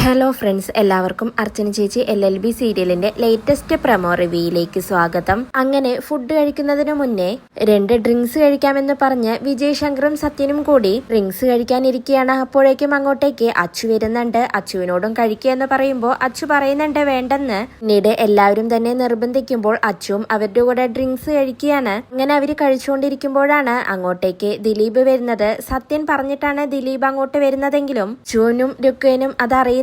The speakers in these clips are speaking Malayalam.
ഹലോ ഫ്രണ്ട്സ്, എല്ലാവർക്കും അർച്ചന ചേച്ചി LLB സീരിയലിന്റെ ലേറ്റസ്റ്റ് പ്രമോ റിവ്യൂയിലേക്ക് സ്വാഗതം. അങ്ങനെ ഫുഡ് കഴിക്കുന്നതിന് മുന്നേ 2 ഡ്രിങ്ക്സ് കഴിക്കാമെന്ന് പറഞ്ഞ് വിജയ് ശങ്കറും സത്യനും കൂടി ഡ്രിങ്ക്സ് കഴിക്കാനിരിക്കുകയാണ്. അപ്പോഴേക്കും അങ്ങോട്ടേക്ക് അച്ചു വരുന്നുണ്ട്. അച്ചുവിനോടും കഴിക്കുക എന്ന് പറയുമ്പോൾ അച്ചു പറയുന്നുണ്ട് വേണ്ടെന്ന്. പിന്നീട് എല്ലാവരും തന്നെ നിർബന്ധിക്കുമ്പോൾ അച്ചുവും അവരുടെ കൂടെ ഡ്രിങ്ക്സ് കഴിക്കുകയാണ്. അങ്ങനെ അവര് കഴിച്ചുകൊണ്ടിരിക്കുമ്പോഴാണ് അങ്ങോട്ടേക്ക് ദിലീപ് വരുന്നത്. സത്യൻ പറഞ്ഞിട്ടാണ് ദിലീപ് അങ്ങോട്ട് വരുന്നതെങ്കിലും ചൂനും രുക്വേനും അതറിയുന്നില്ല.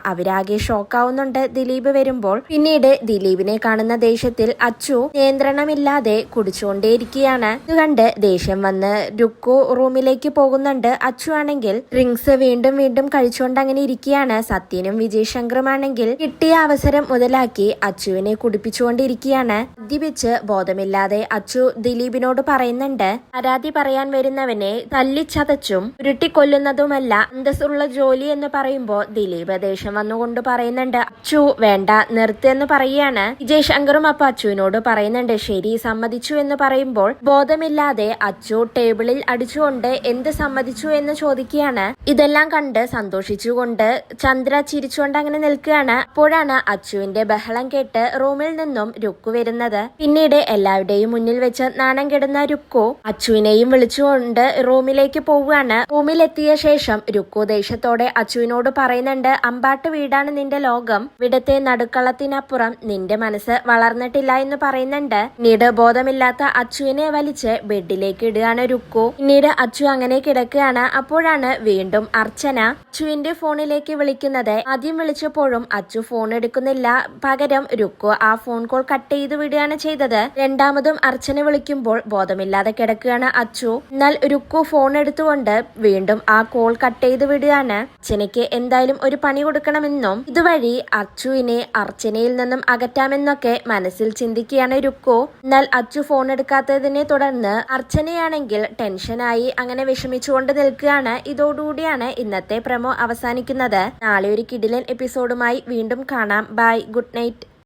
അവരാകെ ഷോക്കാവുന്നുണ്ട് ദിലീപ് വരുമ്പോൾ. പിന്നീട് ദിലീപിനെ കാണുന്ന ദേഷ്യത്തിൽ അച്ചു നിയന്ത്രണമില്ലാതെ കുടിച്ചുകൊണ്ടേയിരിക്കുകയാണ്. ഇത് കണ്ട് ദേഷ്യം വന്ന് രുക്കു റൂമിലേക്ക് പോകുന്നുണ്ട്. അച്ചു ആണെങ്കിൽ ഡ്രിങ്ക്സ് വീണ്ടും വീണ്ടും കഴിച്ചുകൊണ്ട് അങ്ങനെ ഇരിക്കുകയാണ്. സത്യനും വിജയ് ശങ്കറുമാണെങ്കിൽ കിട്ടിയ അവസരം മുതലാക്കി അച്ചുവിനെ കുടിപ്പിച്ചുകൊണ്ടിരിക്കുകയാണ്. മദ്യപിച്ച് ബോധമില്ലാതെ അച്ചു ദിലീപിനോട് പറയുന്നുണ്ട്, പരാതി പറയാൻ വരുന്നവനെ തല്ലിച്ചതച്ചും ഉരുട്ടിക്കൊല്ലുന്നതുമല്ല അന്തസ്സുള്ള ജോലി എന്ന് പറയുമ്പോ ദിലീപ് ദേഷ്യം വന്നുകൊണ്ട് പറയുന്നുണ്ട്, അച്ചു വേണ്ട നിർത്ത് എന്ന് പറയുകയാണ്. വിജയ് ശങ്കറും അപ്പൊ അച്ചുവിനോട് പറയുന്നുണ്ട് ശരി സമ്മതിച്ചു എന്ന് പറയുമ്പോൾ ബോധമില്ലാതെ അച്ചു ടേബിളിൽ അടിച്ചുകൊണ്ട് എന്ത് സമ്മതിച്ചു എന്ന് ചോദിക്കുകയാണ്. ഇതെല്ലാം കണ്ട് സന്തോഷിച്ചുകൊണ്ട് ചന്ദ്ര ചിരിച്ചുകൊണ്ട് അങ്ങനെ നിൽക്കുകയാണ്. അപ്പോഴാണ് അച്ചുവിന്റെ ബഹളം കേട്ട് റൂമിൽ നിന്നും രുക്കു വരുന്നത്. പിന്നീട് എല്ലാവരുടെയും മുന്നിൽ വെച്ച് നാണം കെടുന്ന രുക്കു അച്ചുവിനെയും വിളിച്ചുകൊണ്ട് റൂമിലേക്ക് പോവുകയാണ്. റൂമിലെത്തിയ ശേഷം രുക്കു ദേഷ്യത്തോടെ അച്ചുവിനോട് പറയുന്നുണ്ട്, അമ്പാട്ട് വീടാണ് നിന്റെ ലോകം, ഇവിടത്തെ നടുക്കളത്തിനപ്പുറം നിന്റെ മനസ്സ് വളർന്നിട്ടില്ല എന്ന് പറയുന്നുണ്ട്. പിന്നീട് ബോധമില്ലാത്ത അച്ചുവിനെ വലിച്ച് ബെഡിലേക്ക് ഇടുകയാണ് രുക്കു. പിന്നീട് അച്ചു അങ്ങനെ കിടക്കുകയാണ്. അപ്പോഴാണ് വീണ്ടും അർച്ചന അച്ചുവിന്റെ ഫോണിലേക്ക് വിളിക്കുന്നത്. ആദ്യം വിളിച്ചപ്പോഴും അച്ചു ഫോൺ എടുക്കുന്നില്ല. പകരം രുക്കു ആ ഫോൺ കോൾ കട്ട് ചെയ്ത് വിടുകയാണ് ചെയ്തത്. രണ്ടാമതും അർച്ചന വിളിക്കുമ്പോൾ ബോധമില്ലാതെ കിടക്കുകയാണ് അച്ചു. എന്നാൽ രുക്കു ഫോൺ എടുത്തുകൊണ്ട് വീണ്ടും ആ കോൾ കട്ട് ചെയ്ത് വിടുകയാണ്. അർച്ചനയ്ക്ക് എന്തായാലും ഒരു പണി കൊടുക്കണമെന്നും ഇതുവഴി അച്ചുവിനെ അർച്ചനയിൽ നിന്നും അകറ്റാമെന്നൊക്കെ മനസ്സിൽ ചിന്തിക്കുകയാണ് രുക്കു. എന്നാൽ അച്ചു ഫോൺ എടുക്കാത്തതിനെ തുടർന്ന് അർച്ചനയാണെങ്കിൽ ടെൻഷനായി അങ്ങനെ വിഷമിച്ചുകൊണ്ട് നിൽക്കുകയാണ്. ഇതോടുകൂടിയാണ് ഇന്നത്തെ പ്രമോ അവസാനിക്കുന്നത്. നാളെ ഒരു കിടിലൻ എപ്പിസോഡുമായി വീണ്ടും കാണാം. Bye, good night.